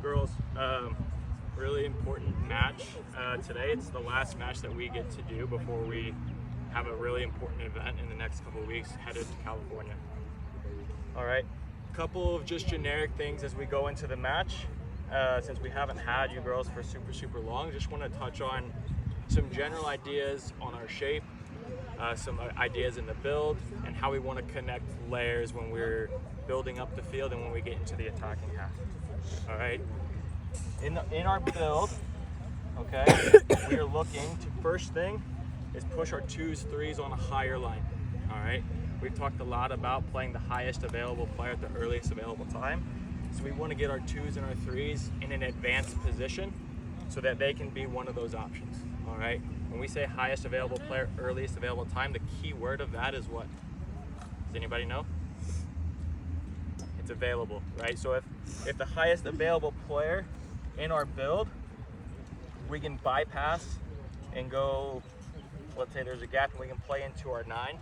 Girls, really important match today. It's the last match that we get to do before we have a really important event in the next couple of weeks headed to California. All right, couple of just generic things as we go into the match. Since we haven't had you girls for super long, just want to touch on some general ideas on our shape, some ideas in the build, and how we want to connect layers when we're building up the field and when we get into the attacking half. All right, in our build, okay, we are looking to, first thing is push our 2s, 3s on a higher line. All right, we've talked a lot about playing the highest available player at the earliest available time. So we want to get our 2s and our 3s in an advanced position so that they can be one of those options, all right? When we say highest available player, earliest available time, the key word of that is what? Does anybody know? It's available, right? So if the highest available player in our build, we can bypass and go, let's say there's a gap and we can play into our 9,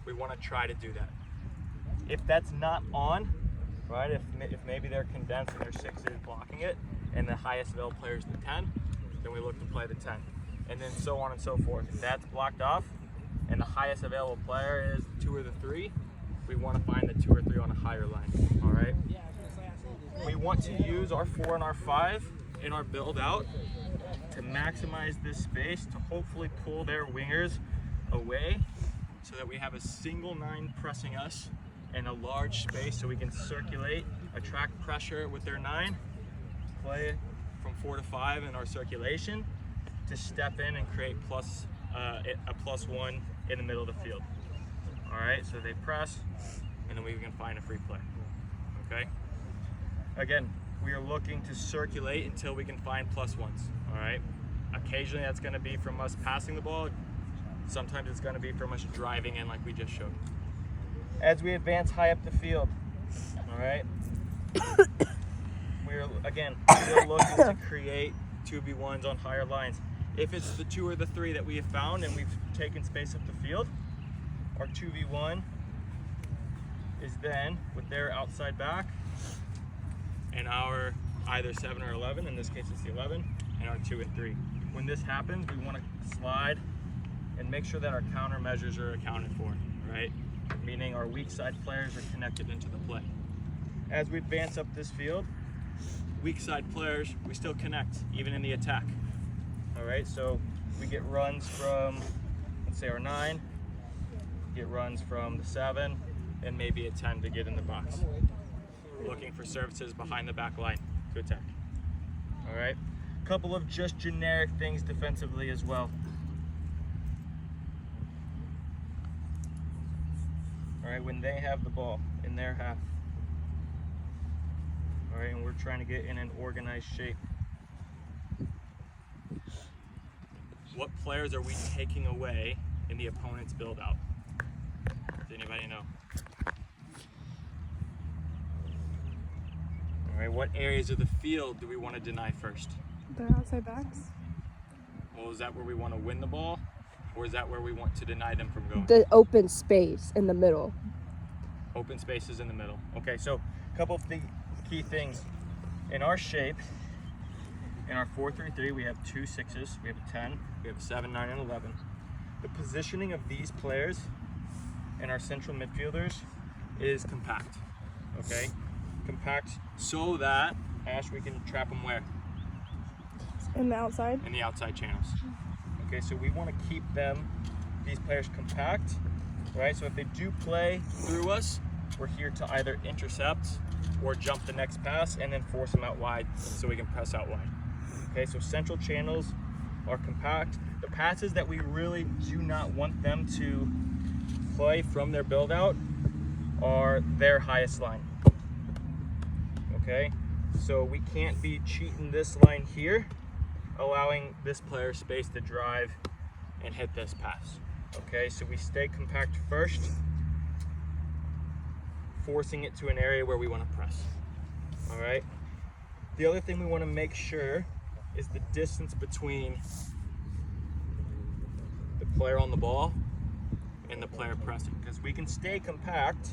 we want to try to do that. If that's not on, right? If maybe they're condensed and their 6 is blocking it, and the highest available player is the 10, then we look to play the 10, and then so on and so forth. If that's blocked off, and the highest available player is the 2 or the 3, we want to find the 2 or 3 on a higher line. All right. We want to use our 4 and our 5 in our build out to maximize this space to hopefully pull their wingers away, so that we have a single 9 pressing us in a large space so we can circulate, attract pressure with their 9, play from 4 to 5 in our circulation to step in and create a +1 in the middle of the field. All right, so they press and then we can find a free play, okay? Again, we are looking to circulate until we can find +1s, all right? Occasionally that's gonna be from us passing the ball. Sometimes it's gonna be from us driving in like we just showed. As we advance high up the field, all right, we're still looking to create 2v1s on higher lines. If it's the 2 or the 3 that we have found and we've taken space up the field, our 2v1 is then with their outside back and our either 7 or 11, in this case it's the 11, and our 2 and 3. When this happens, we want to slide and make sure that our countermeasures are accounted for, right? Meaning our weak side players are connected into the play. As we advance up this field, weak side players, we still connect, even in the attack. All right, so we get runs from, let's say our 9, get runs from the 7, and maybe a 10 to get in the box. Looking for services behind the back line to attack. All right, a couple of just generic things defensively as well. All right, when they have the ball in their half, all right, and we're trying to get in an organized shape, what players are we taking away in the opponent's build out? Does anybody know? All right, what areas of the field do we want to deny first? The outside backs. Well, is that where we want to win the ball? Or is that where we want to deny them from going? The open space in the middle. Open spaces in the middle. Okay, so a couple of the key things. In our shape, in our 4-3-3, we have 2 6s, we have a 10, we have a 7, 9, and 11. The positioning of these players and our central midfielders is compact, okay? Compact so that, Ash, we can trap them where? In the outside? In the outside channels. Okay, so we want to keep these players compact, right? So if they do play through us, we're here to either intercept or jump the next pass and then force them out wide so we can press out wide. Okay, so central channels are compact. The passes that we really do not want them to play from their build out are their highest line. Okay, so we can't be cheating this line here, allowing this player space to drive and hit this pass. Okay, so we stay compact first, forcing it to an area where we want to press. All right, the other thing we want to make sure is the distance between the player on the ball and the player pressing, because we can stay compact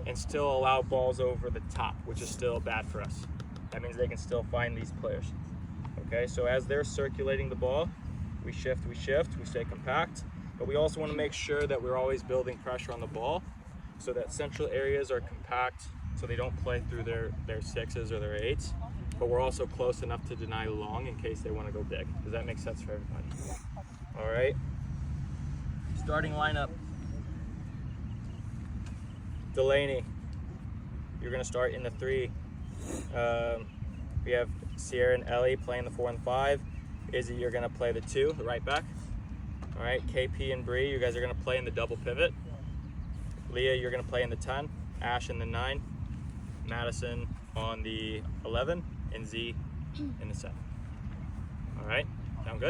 and still allow balls over the top, which is still bad for us. That means they can still find these players. Okay, so as they're circulating the ball, we shift, we stay compact, but we also want to make sure that we're always building pressure on the ball so that central areas are compact so they don't play through their 6s or their 8s, but we're also close enough to deny long in case they want to go big. Does that make sense for everybody? All right, starting lineup. Delaney, you're going to start in the 3. We have Sierra and Ellie playing the 4 and 5. Izzy, you're going to play the 2, the right back. All right, KP and Bree, you guys are going to play in the double pivot. Leah, you're going to play in the 10. Ash in the 9. Madison on the 11. And Z in the 7. All right, sound good?